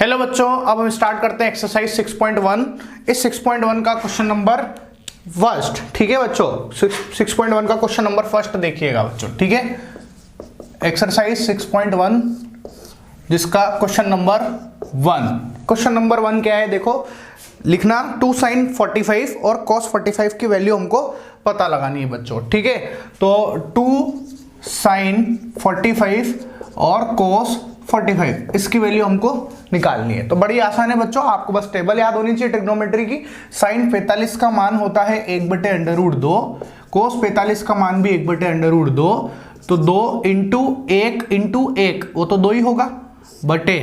Hello बच्चों, अब हम स्टार्ट करते हैं एक्सरसाइज 6.1। इस 6.1 का क्वेश्चन नंबर फर्स्ट, ठीक है बच्चों, 6.1 का क्वेश्चन नंबर फर्स्ट देखिएगा बच्चों, ठीक है। एक्सरसाइज 6.1 जिसका क्वेश्चन नंबर 1, क्वेश्चन नंबर 1 क्या है देखो, लिखना 2 sin 45 और cos 45 की वैल्यू हमको पता लगानी है बच्चों, ठीक है। तो 2 sin 45 और cos 45 इसकी वैल्यू हमको निकालनी है। तो बड़ी आसान है बच्चों, आपको बस टेबल याद होनी चाहिए ट्रिग्नोमेट्री की। sin 45 का मान होता है 1/√2, cos 45 का मान भी 1/√2, तो 2 इंटू 1 वो तो 2 ही होगा, बटे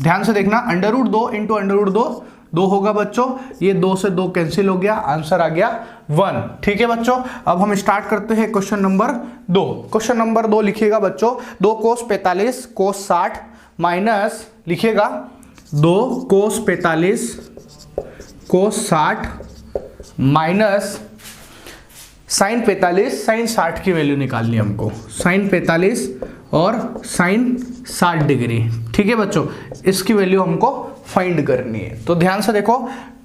ध्यान से देखना √2 इंटू √2 2 होगा बच्चों, ये 2 से 2 कैंसिल हो गया, आंसर आ गया 1, ठीक है बच्चों। अब हम स्टार्ट करते हैं क्वेश्चन नंबर 2। क्वेश्चन नंबर 2 लिखिएगा बच्चों, 2 cos 45 cos 60 माइनस लिखिएगा 2 cos 45 cos 60 minus sin 45 sin 60 की वैल्यू निकालनी है हमको, sin 45 और sin 60 डिग्री, ठीक है बच्चों, इसकी वैल्यू हमको फाइंड करनी है। तो ध्यान से देखो,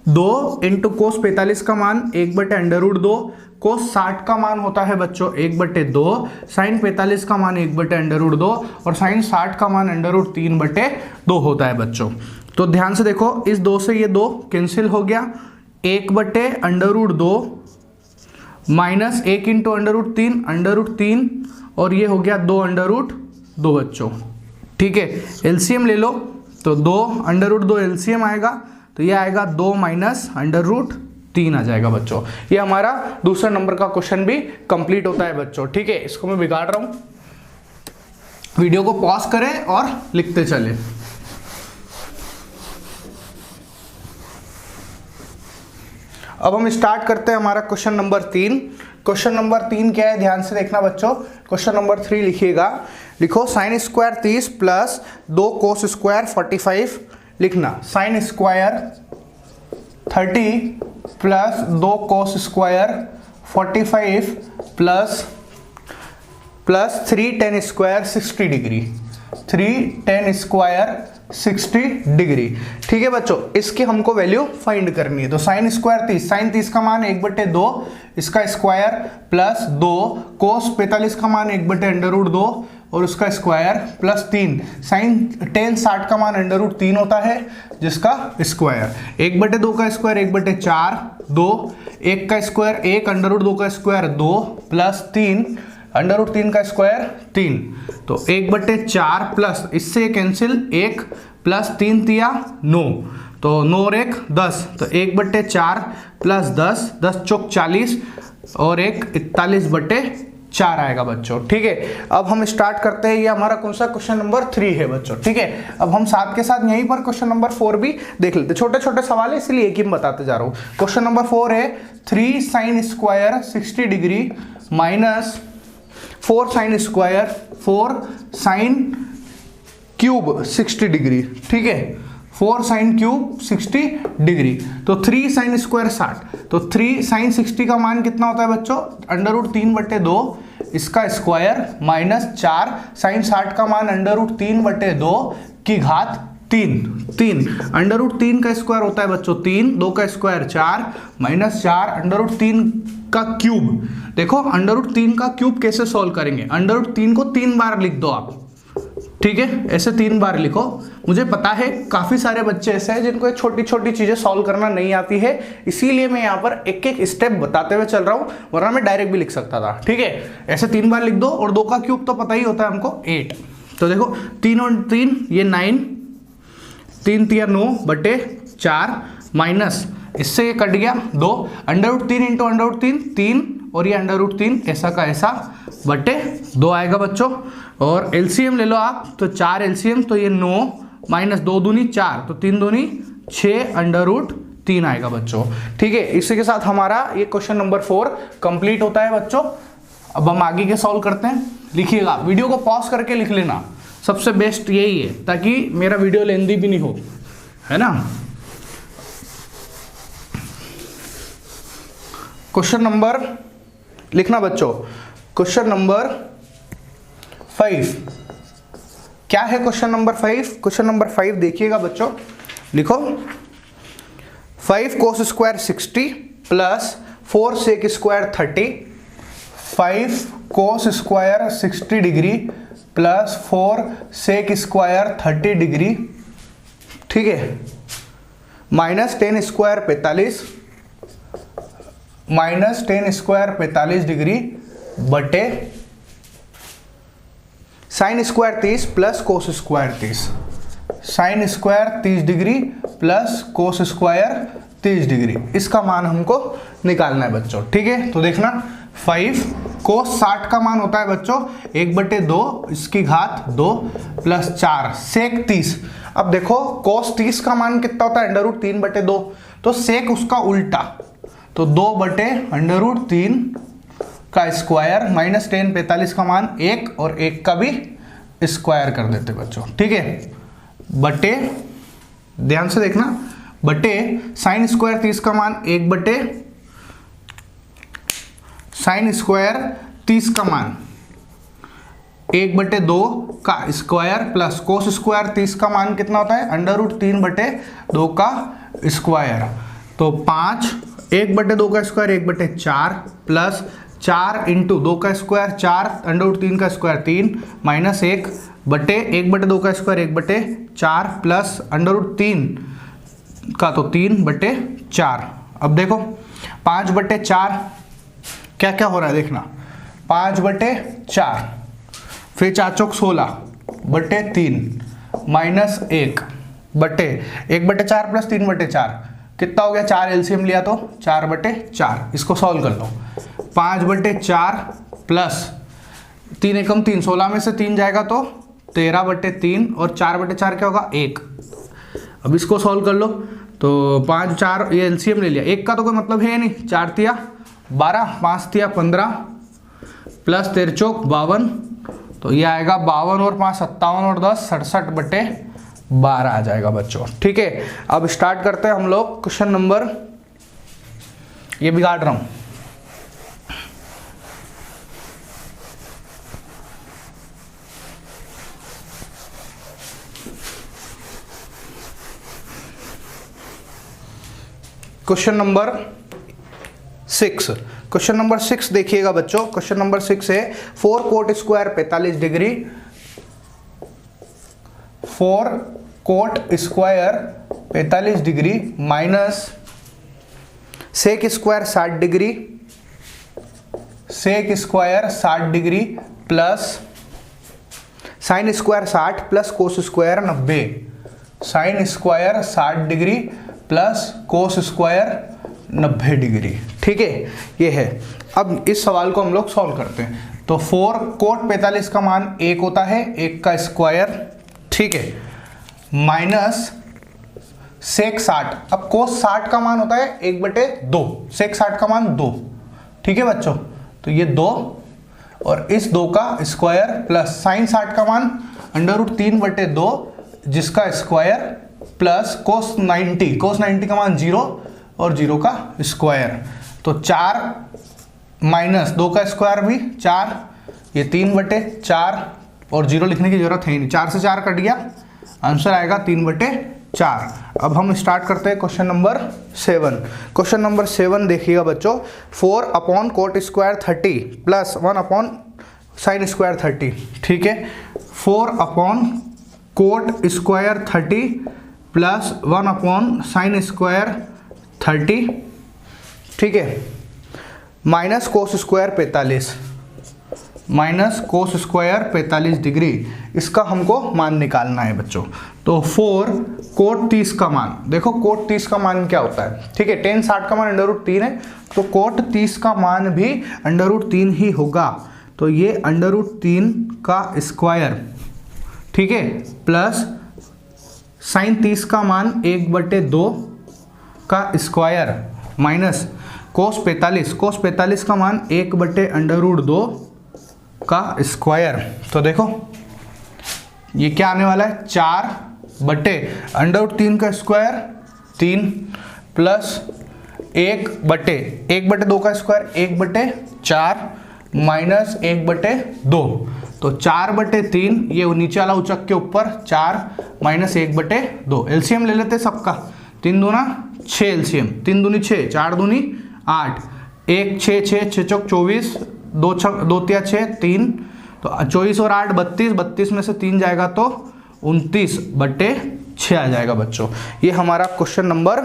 2 इंटू cos 45 का मान 1/√2, cos 60 का मान होता है बच्चों 1/2, sin 45 का मान 1/√2 और sin 60 का मान √3/2 होता है बच्चों। तो ध्यान से देखो, इस 2 से ये 2 कैंसिल हो गया, 1/√2 माइनस 1 इंटू √3 और ये हो गया 2/2 बच्चों, ठीक है। एलसीएम ले लो, तो 2/2 एलसीएम आएगा, तो ये आएगा 2 माइनस √3 आ जाएगा बच्चों। ये हमारा दूसरा नंबर का क्वेश्चन भी कंप्लीट होता है बच्चों, ठीक है। इसको मैं बिगाड़ रहा हूं, वीडियो को पॉज करें और लिखते चलें। अब हम स्टार्ट करते हैं हमारा क्वेश्चन नंबर 3। क्वेश्चन नंबर 3 क्या है, ध्यान से देखना बच्चों। क्वेश्चन नंबर 3 लिखिएगा, लिखो sin square 30 plus 2 cos square 45, लिखना sin square 30 plus 2 cos square 45 plus 3 tan square 60 degree, 3 tan square 60 degree, ठीक है बच्चों। इसकी हमको वैल्यू फाइंड करनी है। तो sin स्क्वायर 30, sin 30 का मान 1/2, इसका स्क्वायर प्लस 2 cos 45 का मान 1/√2 और उसका स्क्वायर प्लस 3 sin tan 60 का मान √3 होता है जिसका स्क्वायर, 1/2 का स्क्वायर 1/4 2, 1 का स्क्वायर 1, √2 का स्क्वायर 2 प्लस 3 √3 का स्क्वायर 3, तो 1/4 प्लस इससे कैंसिल 1 प्लस 3 तिया 9, तो 9 और 1 10, तो 1/4 प्लस 10 10 चौक 40 और 1 41/4 आएगा बच्चों, ठीक है। अब हम स्टार्ट करते हैं, ये हमारा कौन सा क्वेश्चन नंबर 3 है बच्चों, ठीक है। अब हम साथ के साथ यहीं पर क्वेश्चन नंबर 4 भी देख लेते हैं, छोटे छोटे सवाल है इसलिए एक ही में बताते जा रहा हूँ। क्वेश्चन नंबर 4 है 3 sin square 60 degree minus 4 sin square 4 sin cube 60 degree, ठीक है, 4 sin क्यूब 60 डिग्री, तो 3 sin स्क्वायर 60, तो 3 sin 60 का मान कितना होता है बच्चों √3/2, इसका स्क्वायर माइनस 4 sin 60 का मान √3/2 की घात 3 √3 का स्क्वायर होता है बच्चों 3, 2 का स्क्वायर 4 माइनस 4 √3 का क्यूब। देखो √3 का क्यूब कैसे सॉल्व करेंगे, √3 को 3 बार लिख दो आप, ठीक है, ऐसे 3 बार लिखो। मुझे पता है काफी सारे बच्चे ऐसे हैं जिनको छोटी छोटी चीजें सॉल्व करना नहीं आती है, इसीलिए मैं यहाँ पर एक एक स्टेप बताते हुए चल रहा हूँ, वरना मैं डायरेक्ट भी लिख सकता था, ठीक है। ऐसे 3 बार लिख दो, और 2 का क्यूब तो पता ही होता है हमको 8, तो देखो 3 और 3 ये 9, 3 तिया 9/4 माइनस इससे ये कट गया 2, √3 इंटू √3 3 और ये √3 ऐसा का ऐसा बटे 2 आएगा बच्चों। और एलसीएम ले लो आप, तो 4 एलसीएम, तो ये 9 माइनस 2 दूनी 4, तो 3 दूनी 6 √3 आएगा बच्चों, ठीक है। इसी के साथ हमारा ये क्वेश्चन नंबर 4 कंप्लीट होता है बच्चों। अब हम आगे के सॉल्व करते हैं, लिखिएगा, वीडियो को पॉज करके लिख लेना, सबसे बेस्ट यही है ताकि मेरा वीडियो लेंदी भी नहीं हो, है ना। क्वेश्चन नंबर लिखना बच्चों, क्वेश्चन नंबर 5, क्या है क्वेश्चन नंबर 5? क्वेश्चन नंबर 5 देखिएगा बच्चों, लिखो 5 cos square 60 plus 4 sec square 30, 5 cos square 60 degree plus 4 sec square 30 degree, ठीक है, minus 10 square 45, minus 10 square 45 degree बटे sine square 30 plus cos square 30, sine square 30 degree plus cos square 30 degree, इसका मान हमको निकालना है बच्चों, ठीक है। तो देखना 5 कोस 60 का मान होता है बच्चों 1/2 इसकी घात 2 प्लस 4 सेक 30। अब देखो कोस 30 का मान कितना होता है √3/2, तो सेक उसका उल्टा, तो 2/√3 का स्क्वायर माइनस 10 45 का मान 1 और 1 का भी स्क्वायर कर देते बच्चों, ठीक है, बटे, ध्यान से देखना, बटे साइन स्क्वायर 30 का मान 1 साइन स्क्वायर 30 का मान 1/2 का स्क्वायर प्लस कोस स्क्वायर 30 का मान कितना होता है √3/2 का स्क्वायर, तो 5 1/2 का स्क्वायर 1/4 प्लस 4 इंटू 2 का स्क्वायर 4 √3 का स्क्वायर 3 माइनस 1 बटे 1/2 का स्क्वायर 1/4 प्लस √3 का तो 3/4। अब देखो 5/4 क्या क्या हो रहा है देखना, 5/4 फिर 4 चौक 16/3 माइनस 1 बटे 1/4 प्लस 3/4 कितना हो गया, 4 एलसीएम लिया तो 4/4, इसको सॉल्व कर लो, 5/4 प्लस 3 एकम 3, 16 में से 3 जाएगा तो 13/3 और 4/4 क्या होगा 1। अब इसको सॉल्व कर लो, तो 5 4 ये एलसीएम ले लिया, 1 का तो कोई मतलब है नहीं, 4 तिया 12 5 तिया 15 प्लस 13 चौक 52, तो ये आएगा 52 और 5 57 और 10 67/12 आ जाएगा बच्चों, ठीक है। अब स्टार्ट करते हैं हम लोग क्वेश्चन नंबर, ये बिगाड़ रहा हूं, क्वेश्चन नंबर 6। क्वेश्चन नंबर 6 देखिएगा बच्चों, क्वेश्चन नंबर 6 है 4 cot square 45 degree, 4 cot square 45 degree minus sec square 60 degree, sec square 60 degree plus sine square 60 plus cos square 90, sine square 60 degree plus cos square 90 degree, ठीक है, ये है। अब इस सवाल को हम लोग सॉल्व करते हैं, तो 4 कोट 45 का मान 1 होता है, 1 का स्क्वायर, ठीक है, माइनस सेक 60, अब कोस 60 का मान होता है 1/2, सेक 60 का मान 2, ठीक है बच्चों, तो ये 2 और इस 2 का स्क्वायर प्लस साइन 60 का मान √3/2 जिसका स्क्वायर प्लस कोस 90 का मान 0 और 0 का स्क्वायर, तो 4 माइनस 2 का स्क्वायर भी 4, ये 3/4 और 0 लिखने की जरूरत है ही नहीं, 4 से 4 कट गया, आंसर आएगा 3/4। अब हम स्टार्ट करते हैं क्वेश्चन नंबर 7। क्वेश्चन नंबर 7 देखिएगा बच्चों, 4 cot square 30 plus 1 sign square 30, ठीक है, 4 cot square 30 plus 1 sign square 30, ठीक है, minus cos square 45, minus cos square 45 degree, इसका हमको मान निकालना है बच्चों। तो 4 कोट 30 का मान, देखो कोट 30 का मान क्या होता है, ठीक है, tan 60 का मान √3 है, तो कोट 30 का मान भी √3 ही होगा, तो ये √3 का स्क्वायर, ठीक है, प्लस साइन 30 का मान 1/2 का स्क्वायर माइनस कोस 45 का मान 1/√2 का स्क्वायर, तो देखो ये क्या आने वाला है 4/√3 का स्क्वायर 3 प्लस 1/2 का स्क्वायर 1/4 माइनस 1/2, तो 4/3, ये नीचे वाला उचक के ऊपर 4 माइनस 1/2। एलसीएम ले लेते सबका, 3 दूना 6 एलसीएम, 3 दूनी 6, 4 दूनी 8, 1 6 6 6 चौक 24, 2 तिया 6 3, तो 24 और 8 32, 32 में से 3 जाएगा तो 29/6 आ जाएगा बच्चों। ये हमारा क्वेश्चन नंबर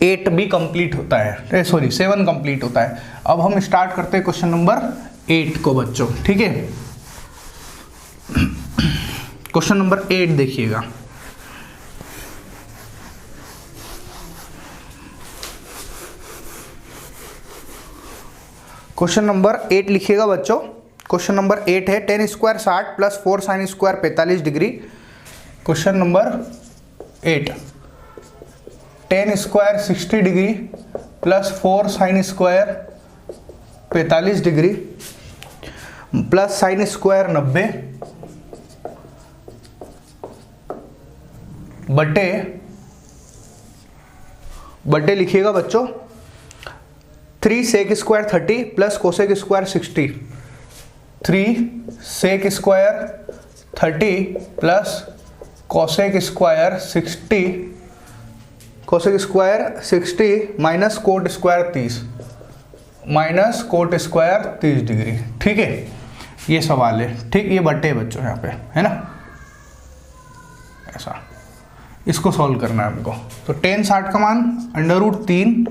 8 भी कंप्लीट होता है, सॉरी 7 कंप्लीट होता है। अब हम स्टार्ट करते हैं क्वेश्चन नंबर 8 को बच्चों, ठीक है। क्वेश्चन नंबर 8 देखिएगा। क्वेश्चन नंबर 8 लिखिएगा बच्चों। क्वेश्चन नंबर 8 है 10 square 60 plus 4 sine square 45 degree. Question number 8, 10 square 60 degree plus 4 sine square 45 degree plus sine square 90 बटे लिखिएगा बच्चों 3 sec square 30 plus cosec square 60। 3 sec square 30 plus cosec square 60, cosec square 60 minus cot square 30, minus cot square 30 degree. ठीक है, ये सवाल है। ठीक, ये बटे बच्चों यहाँ पे है ना, ऐसा इसको सॉल्व करना है हमको। तो 10 60 का मान √3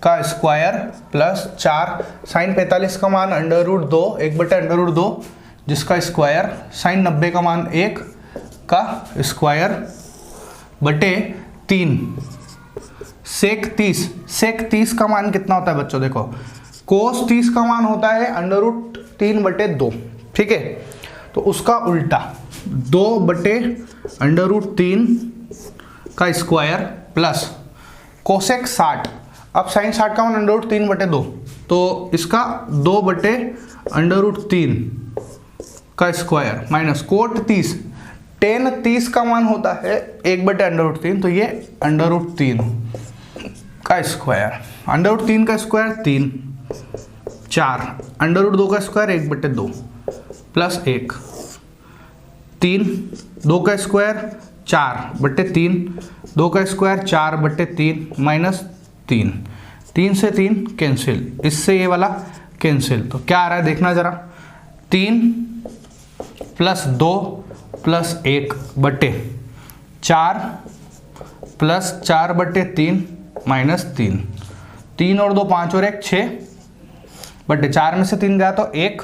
का स्क्वायर प्लस 4 साइन 45 का मान √2 1/√2 जिसका स्क्वायर, साइन 90 का मान 1 का स्क्वायर बटे 3 सेक 30 का मान कितना होता है बच्चों, देखो कोस 30 का मान होता है √3/2। ठीक है, तो उसका उल्टा 2/√3 का स्क्वायर प्लस कोसेक 60, अब साइन 60 का मान √3/2, तो इसका 2/√3 का स्क्वायर माइनस कोट 30, tan 30 का मान होता है 1/√3, तो ये √3 का स्क्वायर, √3 का स्क्वायर 3, 4 √2 का स्क्वायर 1/2 प्लस 1, 3 2 का स्क्वायर 4/3, 2 का स्क्वायर 4/3 माइनस 3, 3 से 3 कैंसिल, इससे ये वाला कैंसिल, तो क्या आ रहा है देखना जरा, 3 प्लस 2 प्लस 1 बटे 4 प्लस 4/3 माइनस 3, 3 और 2 5 और 1 6 बटे 4 में से 3 गया तो 1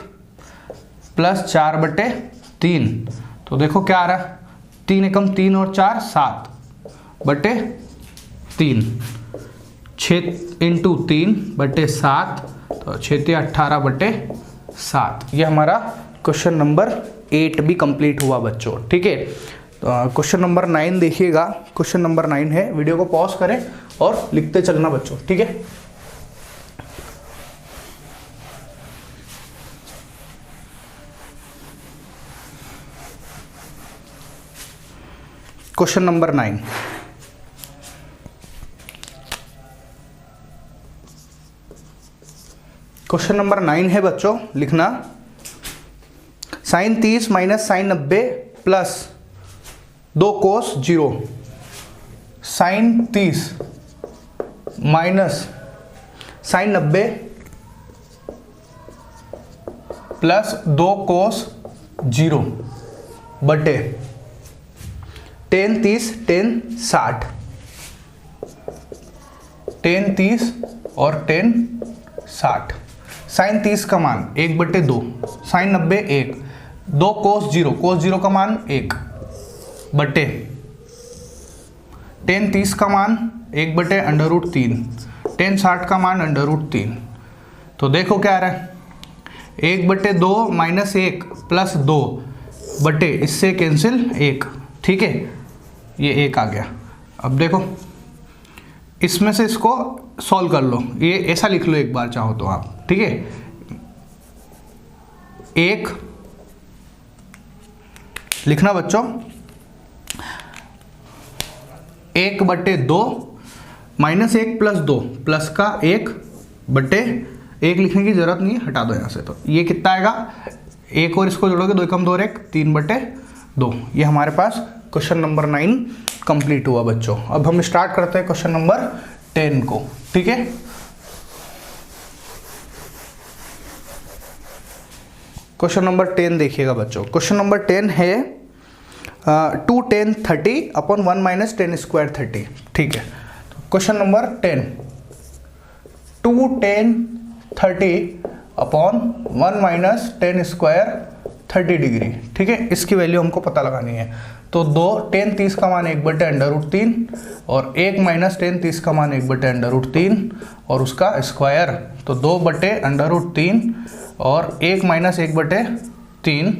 प्लस 4/3, तो देखो क्या आ रहा है, 3 एकम 3 और 4 7/3, 6 × 3/7, तो 6 18/7। ये हमारा क्वेश्चन नंबर 8 भी कंप्लीट हुआ बच्चों। ठीक है, तो क्वेश्चन नंबर 9 देखिएगा। क्वेश्चन नंबर 9 है, वीडियो को पॉज करें और लिखते चलना बच्चों। ठीक है, क्वेश्चन नंबर 9, क्वेश्चन नंबर 9 है बच्चों, लिखना साइन 30 माइनस साइन 90 प्लस 2 कोस 0, साइन 30 माइनस साइन 90 प्लस 2 कोस 0 बटे tan 30 tan 60, tan 30 और tan 60, साइन 30 का मान 1/2, साइन 90 1, 2 कोस 0 का मान 1 बटे tan 30 का मान 1/√3, tan 60 का मान √3, तो देखो क्या आ रहा है, 1/2 माइनस 1 प्लस 2 बटे, इससे कैंसिल 1। ठीक है, ये 1 आ गया। अब देखो इसमें से इसको सॉल्व कर लो, ये ऐसा लिख लो एक बार चाहो तो आप। ठीक है, 1 लिखना बच्चों, 1/2 माइनस 1 प्लस 2 प्लस का 1 बटे 1 लिखने की जरूरत नहीं है, हटा दो यहाँ से। तो ये कितना आएगा, एक और इसको जोड़ोगे 2 एकम 2 और 1 3/2। ये हमारे पास क्वेश्चन नंबर 9 कंप्लीट हुआ बच्चों। अब हम स्टार्ट करते हैं क्वेश्चन नंबर 10 को। ठीक है, क्वेश्चन नंबर 10 देखिएगा बच्चों। क्वेश्चन नंबर 10 है 2 10 30 अपॉन 1 माइनस 10 स्क्वायर 30। ठीक है, question number 10 2 10 30 upon 1 minus 10 square 30 degree. ठीक है, इसकी वैल्यू हमको पता लगानी है। तो 2 10 30 का मान 1/√3 और 1 माइनस 10 30 का मान 1/√3 और उसका स्क्वायर, तो 2/√3 और 1 माइनस 1/3,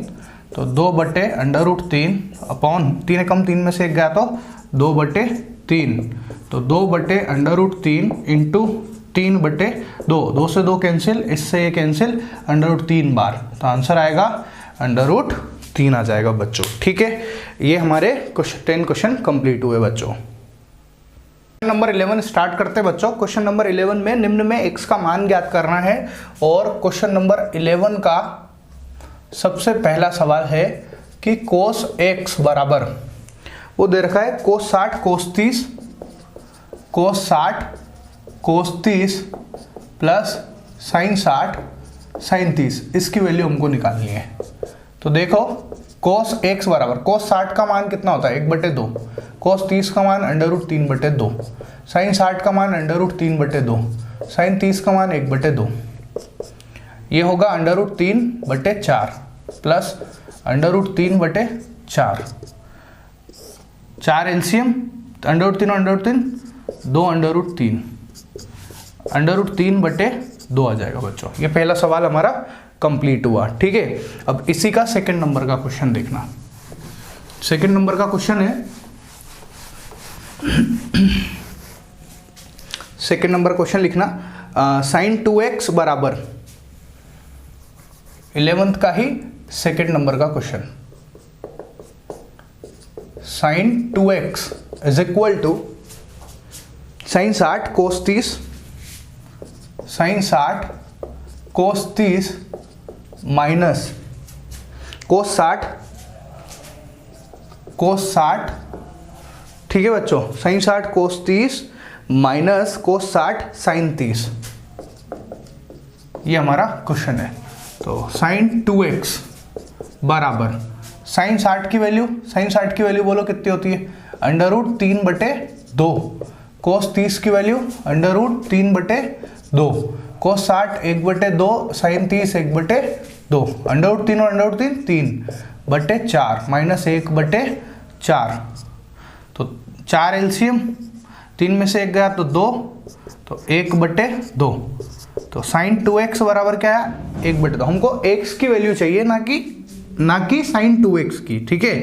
तो 2/√3 अपॉन 3 एकम 3 में से 1 गया तो 2/3, तो 2/√3 इंटू 3/2, 2 से 2 कैंसिल, इससे ये कैंसिल, √3 बार, तो आंसर आएगा √3 आ जाएगा बच्चों। ठीक है, ये हमारे 10 क्वेश्चन कंप्लीट हुए बच्चों। क्वेश्चन नंबर 11 स्टार्ट करते हैं बच्चों। क्वेश्चन नंबर 11 में निम्न में x का मान ज्ञात करना है और क्वेश्चन नंबर 11 का सबसे पहला सवाल है कि cos x बराबर, वो दे रखा है cos 60 cos 30 cos 60 cos 30 plus sin 60 sin 30, इसकी वैल्यू हमको निकालनी है। तो देखो cos x बराबर, cos 60 का मान कितना होता है 1/2, cos 30 का मान √3/2, sin 60 का मान √3/2, sin 30 का मान 1/2, ये होगा √3/4 प्लस √3/4, 4 एलसीएम, √3 और √3 2 √3/2 आ जाएगा बच्चों। ये पहला सवाल हमारा कंप्लीट हुआ। ठीक है, अब इसी का सेकंड नंबर का क्वेश्चन देखना। सेकंड नंबर का क्वेश्चन है, सेकंड नंबर क्वेश्चन लिखना, sin 2x बराबर 11th का ही सेकंड नंबर का question, sin 2x is equal to sin 60 cos 30 sin 60 cos 30 minus cos 60 cos 60। ठीक है बच्चों, sin 60 cos 30 minus cos 60 sin 30, ये हमारा क्वेश्चन है। तो sin 2x बराबर sin 60 की वैल्यू, sin 60 की वैल्यू बोलो कितनी होती है √3/2, cos 30 की वैल्यू √3/2, cos 60 1/2, sin 30 1/2, √3 और √3 3/4 माइनस 1/4, तो 4 एलसीएम, 3 में से 1 गया तो 2, तो 1/2, तो sin 2x बराबर क्या है 1/2। हमको x की वैल्यू चाहिए, ना कि sin 2x की। ठीक है,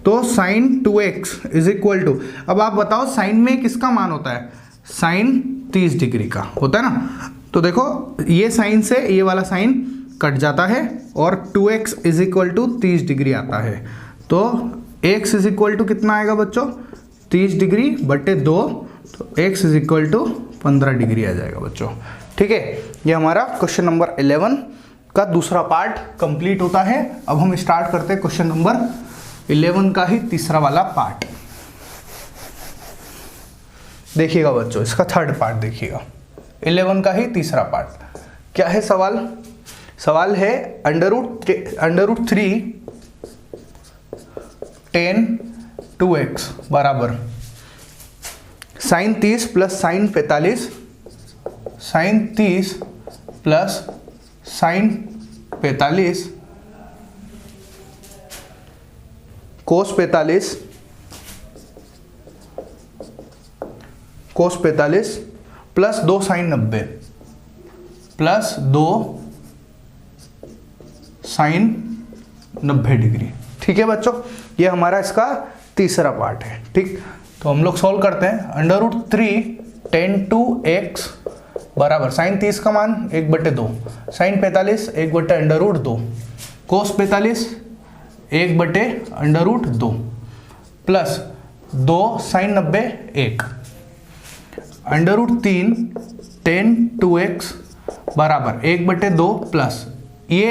तो sin 2x is equal to, अब आप बताओ sin में किसका मान होता है, sin 30 डिग्री का होता है ना। तो देखो ये साइन से ये वाला साइन कट जाता है और 2x is equal to 30 degree आता है। तो x इज इक्वल टू कितना आएगा बच्चों 30 डिग्री बटे 2, तो x is equal to 15 degree आ जाएगा बच्चों। ठीक है, ये हमारा क्वेश्चन नंबर 11 का दूसरा पार्ट कंप्लीट होता है। अब हम स्टार्ट करते हैं क्वेश्चन नंबर 11 का ही तीसरा वाला पार्ट। देखिएगा बच्चों, इसका थर्ड पार्ट देखिएगा, 11 का ही तीसरा पार्ट। क्या है सवाल, सवाल है √3 10 2x बराबर sin 30 plus sin 45, sin 30 plus sin 45 cos 45 plus 2 sin 90 plus 2 sin 90 degree. ठीक है बच्चों, ये हमारा इसका तीसरा पार्ट है। ठीक, तो हम लोग सॉल्व करते हैं। √3 10 2x बराबर sin 30 का मान 1/2, sin 45 1/√2, cos 45 1/√2 plus 2 sin 90 1, √3 10 2x बराबर 1/2 प्लस ये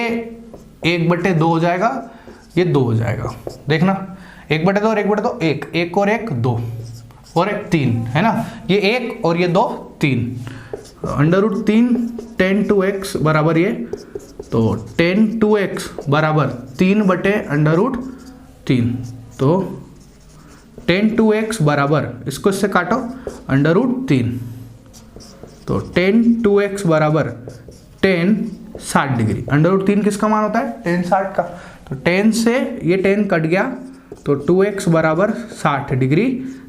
1/2 हो जाएगा, ये 2 हो जाएगा। देखना 1/2 और 1/2 1, 1 और 1 2 और 1 3 है ना, ये 1 और ये 2 3, √3 10 to x बराबर ये, तो 10 to x बराबर 3/√3, तो 10 to x बराबर, इसको इससे काटो √3, तो 10 to x बराबर 10 60 डिग्री। √3 किसका मान होता है? 10 60 का, तो 10 से ये 10 कट गया, तो 2x बराबर 60 डिग्री,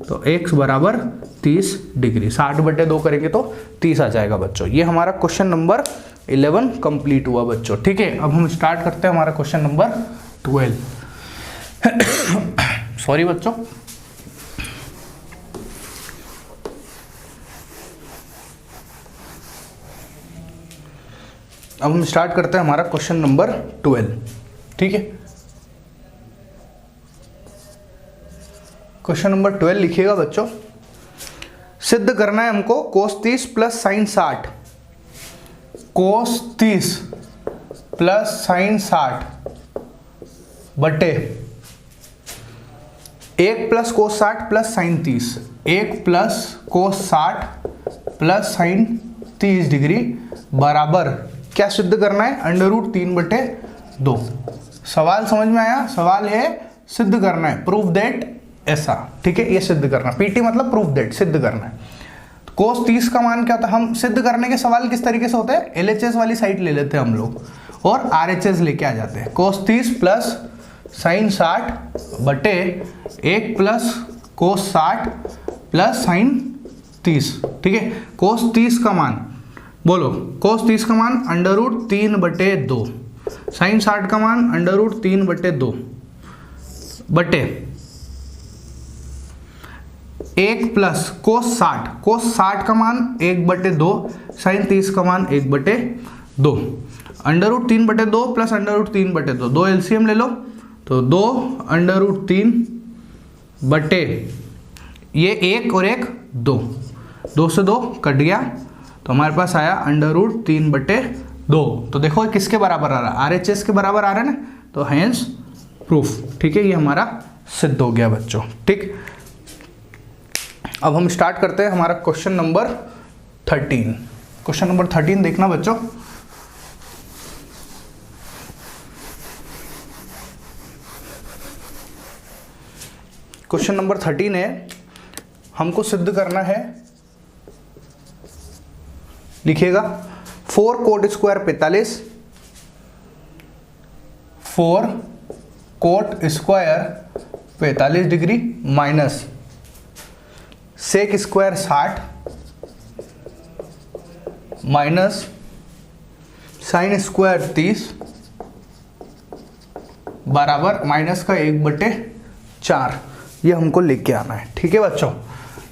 तो x बराबर 30 डिग्री। 60/2 करेंगे तो 30 आ जाएगा बच्चों। ये हमारा क्वेश्चन नंबर 11 कंप्लीट हुआ बच्चों। ठीक है, अब हम स्टार्ट करते हैं हमारा क्वेश्चन नंबर 12। सॉरी बच्चों, अब हम स्टार्ट करते हैं हमारा क्वेश्चन नंबर 12। ठीक है, क्वेश्चन नंबर 12 लिखिएगा बच्चों। सिद्ध करना है हमको cos 30 plus sign 60, cos 30 plus sign 60 बटे 1 plus cos 60 plus sine 30, 1 plus cos 60 plus sine 30 degree बराबर, क्या सिद्ध करना है? √3/2। सवाल समझ में आया? सवाल है सिद्ध करना है, प्रूव दैट ऐसा। ठीक है, ये सिद्ध करना, पीटी मतलब प्रूफ दैट, सिद्ध करना है। cos 30 का मान क्या होता है? हम सिद्ध करने के सवाल किस तरीके से होते हैं? LHS वाली साइड ले लेते हैं हम लोग और RHS लेके आ जाते हैं। cos 30 प्लस साइन 60 बटे 1 प्लस cos 60 प्लस साइन 30। ठीक है, cos 30 का मान बोलो, cos 30 का मान √3/2, साइन 60 का मान √3/2 बटे 1 प्लस cos 60 का मान 1/2, साइन 30 का मान 1/2, √3/2 प्लस √3/2, 2 LCM ले लो, तो 2 √3 बटे ये 1 और 1 2, 2 से 2 कट गया, तो हमारे पास आया √3/2। तो देखो किसके बराबर आ रहा है? RHS के बराबर आ रहा है ना, तो हेंस प्रूफ। ठीक है, ये हमारा सिद्ध हो गया बच्चों। ठीक, अब हम स्टार्ट करते हैं हमारा क्वेश्चन नंबर 13। क्वेश्चन नंबर 13 देखना बच्चों। क्वेश्चन नंबर 13 है, हमको सिद्ध करना है, लिखिएगा 4 cot square 45, 4 cot square 45 degree minus sec square 60 minus sine square 30 बराबर माइनस का 1/4, ये हमको लिख के आना है। ठीक है बच्चों,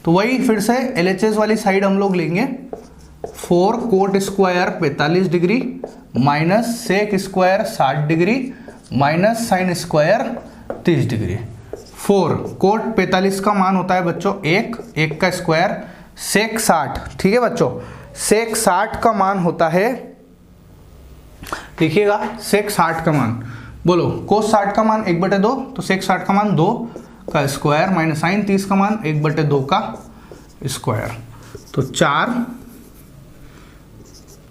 तो वही फिर से LHS वाली साइड हम लोग लेंगे। 4 cot square 45 degree minus sec square 60 degree minus sine square 30 degree. 4 cot 45 का मान होता है बच्चों 1 का स्क्वायर, सेक 60। ठीक है बच्चों, सेक 60 का मान होता है, देखिएगा सेक 60 का मान, बोलो कोस 60 का मान 1/2, तो सेक 60 का मान 2 का स्क्वायर माइनस साइन 30 का मान 1/2 का स्क्वायर, तो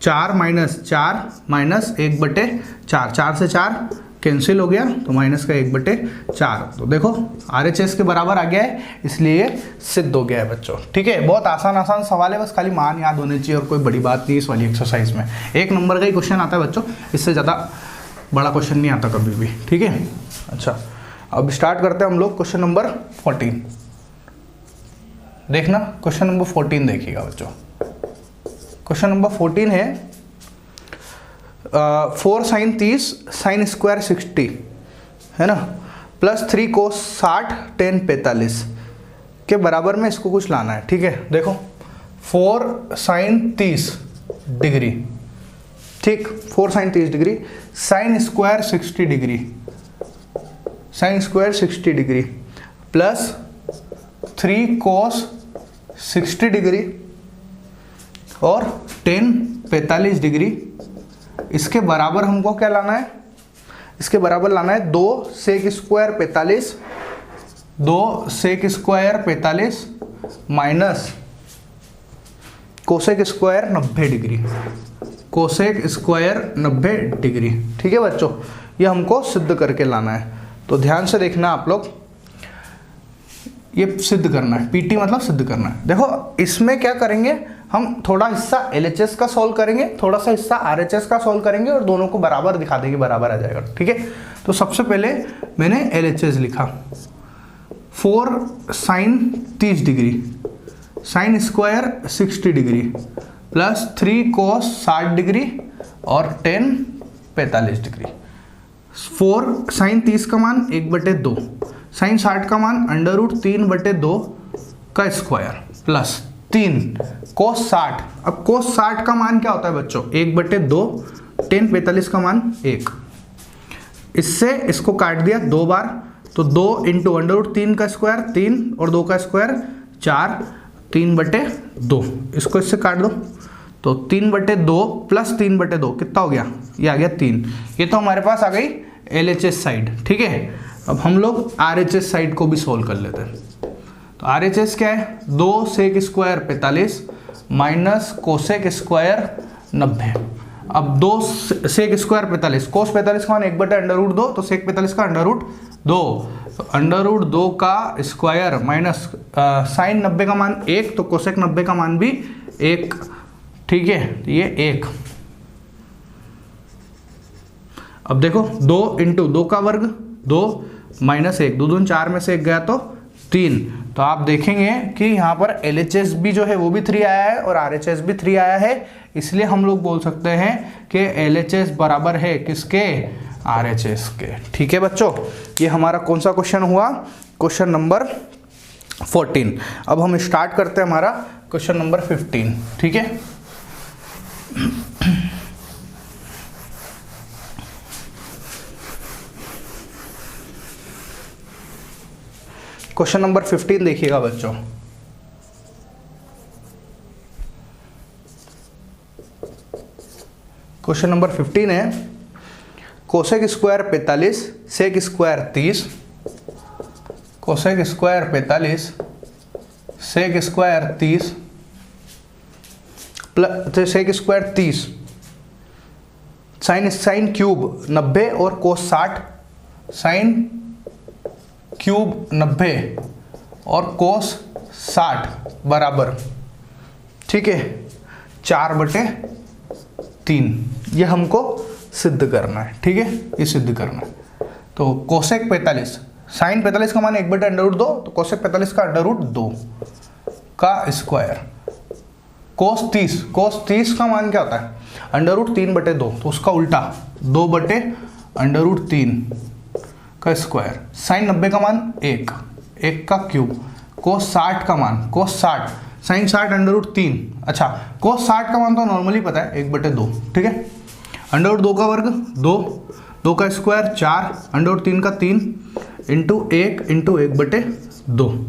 4 माइनस 4 माइनस 1/4, 4 से 4 कैंसिल हो गया, तो माइनस का 1/4। तो देखो RHS के बराबर आ गया है, इसलिए सिद्ध हो गया है बच्चों। ठीक है, बहुत आसान सवाल है, बस खाली मान याद होने चाहिए और कोई बड़ी बात नहीं इस वाली एक्सरसाइज में। 1 नंबर का ही क्वेश्चन आता है बच्चों, इससे ज़्यादा बड़ा क्वेश्चन नहीं आता कभी भी। ठीक है, अच्छा अब स्टार्ट करते हैं हम लोग क्वेश्चन नंबर 14। देखना क्वेश्चन नंबर 14 देखिएगा बच्चों। क्वेश्चन नंबर 14 है 4 साइन 30 साइन स्क्वायर 60 है ना, प्लस 3 कोस 60 10 45 के बराबर में इसको कुछ लाना है। ठीक है, देखो 4 साइन 30 डिग्री, ठीक 4 sine 30 degree, sine square 60 degree, sine square 60 degree plus 3 cos 60 degree और 10 45 डिग्री, इसके बराबर हमको क्या लाना है? इसके बराबर लाना है 2 sec square 45, 2 sec square 45 minus cosec square 90 degree, cosec square 90 degree. ठीक है बच्चों, ये हमको सिद्ध करके लाना है। तो ध्यान से देखना आप लोग, ये सिद्ध करना है, पीटी मतलब सिद्ध करना है। देखो इसमें क्या करेंगे हम, थोड़ा हिस्सा एलएचएस का सॉल्व करेंगे, थोड़ा सा हिस्सा आरएचएस का सॉल्व करेंगे और दोनों को बराबर दिखा देंगे, बराबर आ जाएगा। ठीक है, तो सबसे पहले मैंने एलएचएस लिखा 4 sine 30 degree, sine square 60 degree plus 3 cos 60 degree और 10 45 डिग्री। 4 साइन 30 का मान 1/2, साइन 60 का मान √3/2 का स्क्वायर प्लस 3 कोस 60। अब कोस 60 का मान क्या होता है बच्चों, 1/2, 10 45 का मान 1। इससे इसको काट दिया 2 बार, तो 2 इंटू √3 का स्क्वायर 3 और 2 का स्क्वायर 4, 3/2। इसको इससे काट दो, तो 3/2 प्लस 3/2 कितना हो गया, ये आ गया 3। ये तो हमारे पास आ गई एलएचएस साइड। ठीक है, अब हम लोग आरएचएस साइड को भी सोल्व कर लेते हैं। तो आरएचएस क्या है, 2 sec square 45 minus cosec square 90। अब 2 सेक स्क्वायर 45, कोस 45 का मान 1/√2, तो सेक 45 का √2, तो √2 का स्क्वायर माइनस साइन 90 का मान 1, तो कोसेक 90 का मान भी 1। ठीक है, तो ये 1। अब देखो 2 इंटू 2 का वर्ग 2 माइनस 1, 2 दूनी 4 में से 1 गया तो 3। तो आप देखेंगे कि यहाँ पर LHS भी जो है वो भी 3 आया है और RHS भी 3 आया है, इसलिए हम लोग बोल सकते हैं कि LHS बराबर है किसके, RHS के। ठीक है बच्चों, ये हमारा कौन सा क्वेश्चन हुआ, क्वेश्चन नंबर 14। अब हम स्टार्ट करते हैं हमारा क्वेश्चन नंबर 15। ठीक है, क्वेश्चन नंबर 15 देखिएगा बच्चों। क्वेश्चन नंबर 15 है, cosec square 45 sec square 30, cosec square 45 sec square 30 plus sec square 30, sine cube 90 और कोस 60, साइन क्यूब 90 और कोस 60 बराबर, ठीक है, 4/3। ये हमको सिद्ध करना है। ठीक है, ये सिद्ध करना है। तो कोसेक 45, साइन 45 का मान 1/√2, तो कोसेक 45 का √2 का स्क्वायर, कोस 30 का मान क्या होता है, √3/2, तो उसका उल्टा 2/√3 का स्क्वायर, साइन 90 का मान 1 का क्यूब, कोस 60 का मान, कोस 60 साइन 60 √3, अच्छा कोस 60 का मान तो नॉर्मली पता है 1/2। ठीक है, √2 का वर्ग 2 का स्क्वायर 4, √3 का 3 इंटू 1 इंटू 1/2,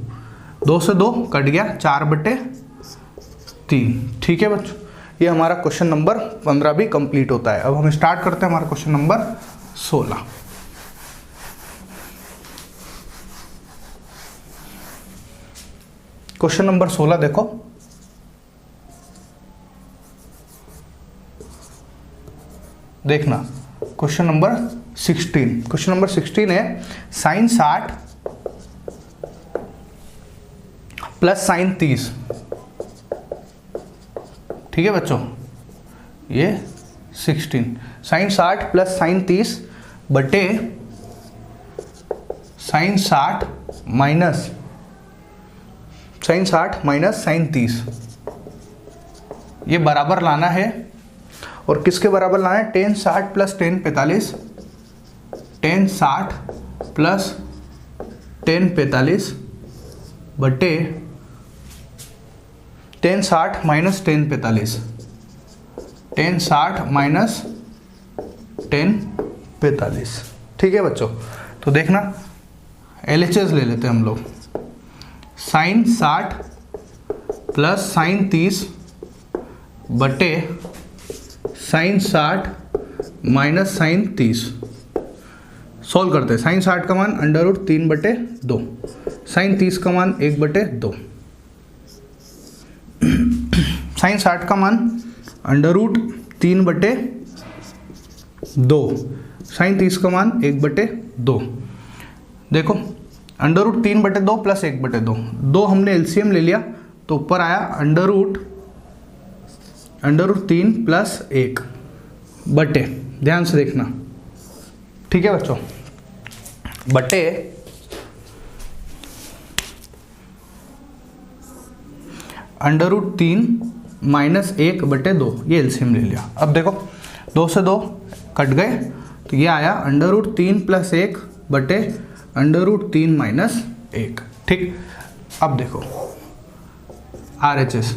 2 से 2 कट गया 4/3। ठीक है बच्चों, ये हमारा क्वेश्चन नंबर 15 भी कंप्लीट होता है। अब हम स्टार्ट करते हैं हमारा क्वेश्चन नंबर 16। क्वेश्चन नंबर 16 देखो, देखना क्वेश्चन नंबर 16। क्वेश्चन नंबर 16 है, साइन 60 प्लस साइन 30। ठीक है बच्चों, ये 16, साइन 60 प्लस साइन 30 बटे sine 60 minus sine 60 minus sine 30, ये बराबर लाना है। और किसके बराबर लाना है, tan 60 plus tan 45, tan 60 plus tan 45 बटे tan 60 minus tan 45, tan 60 minus tan 45। ठीक है बच्चों, तो देखना LHS ले लेते हैं हम लोग, साइन 60 प्लस साइन 30 बटे साइन 60 माइनस साइन 30, सॉल्व करते हैं। साइन 60 का मान अंडर रूट 3/2, साइन 30 का मान 1/2, साइन 60 का मान अंडर रूट 3/2, साइन 30 का मान 1/2। देखो अंडर रूट 3/2 प्लस 1/2, 2 हमने एलसीएम ले लिया तो ऊपर आया अंडर रूट 3 प्लस 1 बटे, ध्यान से देखना, ठीक है बच्चों, बटे अंडर रूट 3 माइनस 1/2, ये एलसीएम ले लिया। अब देखो 2 से 2 कट गए तो ये आया अंडर रूट 3 प्लस 1 बटे अंडर रूट 3 माइनस 1, ठीक। अब देखो RHS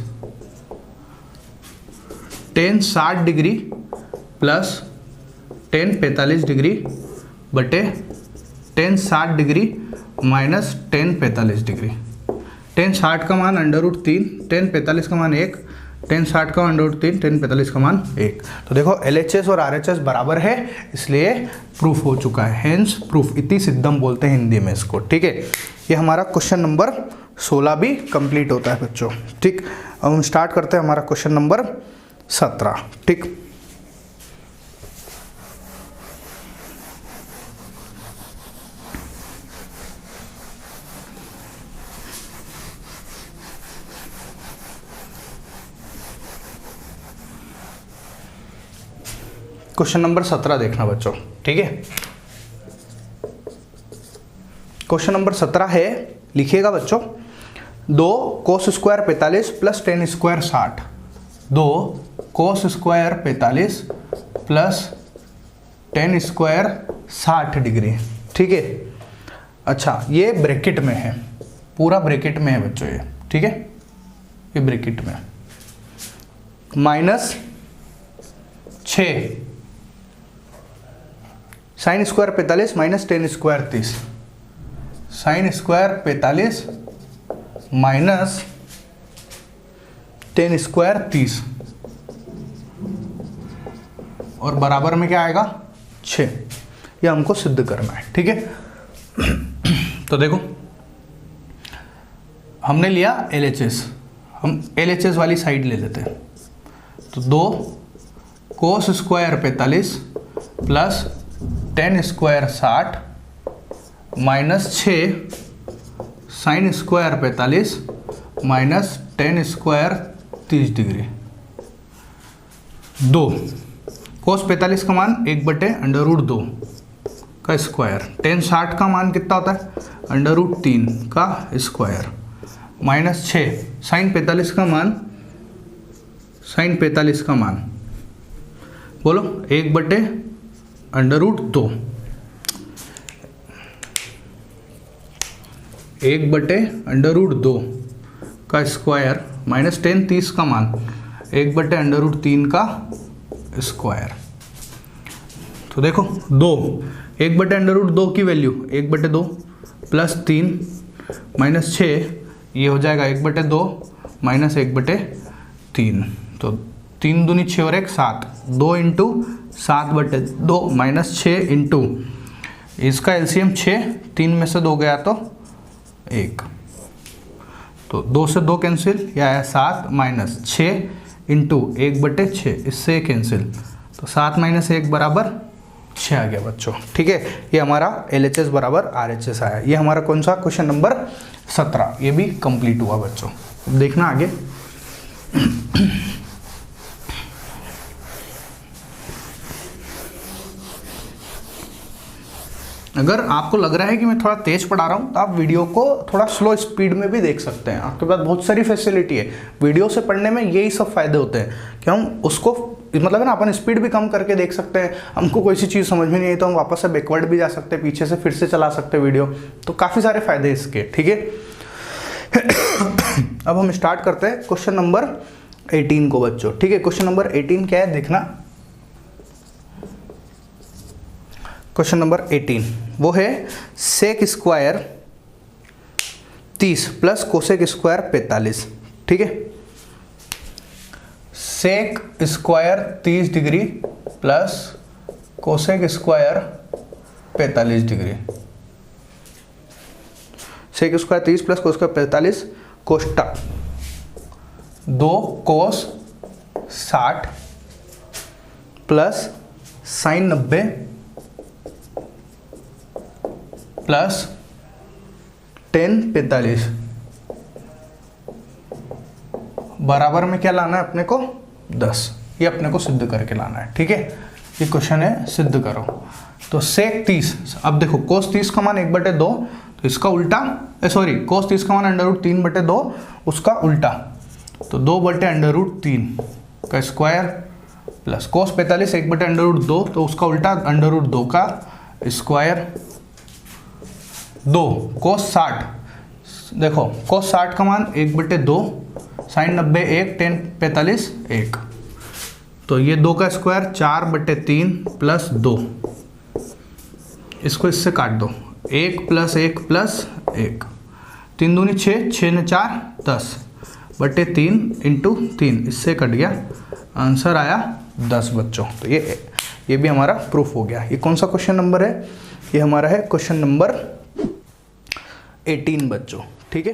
tan 60 degree plus tan 45 degree बटे tan 60 degree minus tan 45 degree. tan 60 का मान अंडर रूट 3, tan 45 का मान 1, tan 60 का अंडर रूट 3, tan 45 का मान 1। तो देखो LHS और RHS बराबर है, इसलिए प्रूफ हो चुका है, हेंस प्रूफ, इति सिद्धम बोलते हैं हिंदी में इसको, ठीक है। ये हमारा क्वेश्चन नंबर 16 भी कंप्लीट होता है बच्चों, ठीक। अब हम स्टार्ट करते हैं हमारा क्वेश्चन नंबर 17, ठीक। क्वेश्चन नंबर 17 देखना बच्चों, ठीक है। क्वेश्चन नंबर 17 है, लिखिएगा बच्चों, 2 cos square 45 plus tan square 60, 2 cos square 45 plus tan square 60 degree, ठीक है। अच्छा ये ब्रैकेट में है, पूरा ब्रैकेट में है बच्चों ये, ठीक है, ये ब्रैकेट में minus 6 sign square 45 minus tan square 30, sine square 45 minus tan square 30 और बराबर में क्या आएगा 6, ये हमको सिद्ध करना है, ठीक है। तो देखो हमने लिया LHS, हम LHS वाली साइड ले लेते हैं। तो 2 cos square 45 plus tan square 60 minus 6 sign square 45 minus tan square 30 degree. 2 cos 45 का मान 1/√2 का स्क्वायर, tan 60 का मान कितना होता है √3 का स्क्वायर, माइनस 6 साइन 45 का मान, साइन 45 का मान बोलो 1/√2 1/√2 का स्क्वायर माइनस tan 30 का मान 1/√3 का स्क्वायर। तो देखो 2 1/√2 की वैल्यू 1/2 प्लस 3 माइनस 6, ये हो जाएगा 1/2 माइनस 1/3, तो 3 दूनी 6 और 1 7, 2 इंटू 7/2 माइनस 6 इंटू इसका एलसीएम 6, 3 में से 2 गया तो 1, तो 2 से 2 कैंसिल, यह आया 7 माइनस 6 इंटू 1/6, इससे कैंसिल, तो 7 माइनस 1 बराबर 6 आ गया बच्चों, ठीक है। ये हमारा LHS बराबर RHS आया। ये हमारा कौन सा क्वेश्चन नंबर 17, ये भी कंप्लीट हुआ बच्चों। देखना आगे। अगर आपको लग रहा है कि मैं थोड़ा तेज पढ़ा रहा हूँ तो आप वीडियो को थोड़ा स्लो स्पीड में भी देख सकते हैं, आपके पास बहुत सारी फैसिलिटी है। वीडियो से पढ़ने में यही सब फायदे होते हैं कि हम उसको मतलब ना अपन स्पीड भी कम करके देख सकते हैं, हमको कोई सी चीज़ समझ में नहीं आई तो हम वापस से बैकवर्ड भी जा सकते हैं, पीछे से फिर से चला सकते हैं वीडियो, तो काफ़ी सारे फायदे इसके, ठीक है। अब हम स्टार्ट करते हैं क्वेश्चन नंबर 18 को बच्चों, ठीक है। क्वेश्चन नंबर 18 क्या है देखना। क्वेश्चन नंबर 18 वो है sec square 30 plus cosec square 45, ठीक है। Sec square 30 degree plus cosec square 45 degree. Sec square 30 plus cos square 45 कोष्टक 2 cos 60 plus sine 90 plus ten 45 बराबर में क्या लाना है अपने को 10। ये अपने को सिद्ध करके लाना है, ठीक है। ये क्वेश्चन है, सिद्ध करो। तो सेक 30, अब देखो कोस 30 का मान 1/2 तो इसका उल्टा, सॉरी कोस 30 का मान √3/2 उसका उल्टा, तो 2/√3 का स्क्वायर प्लस कोस 45 1/√2 तो उसका उल्टा √2 का स्क्वायर 2 कोस 60, देखो कोस 60 का मान 1/2 साइन 90 1 टेन 45 1, तो ये 2 का स्क्वायर 4/3 प्लस 2, इसको इससे काट दो 1 प्लस 1 प्लस 1, 3 दूनी 6 6 ने 4 10/3 इंटू 3, इससे कट गया, आंसर आया 10 बच्चों। तो ये भी हमारा प्रूफ हो गया। ये कौन सा क्वेश्चन नंबर है? ये हमारा है क्वेश्चन नंबर 18 बच्चों, ठीक है।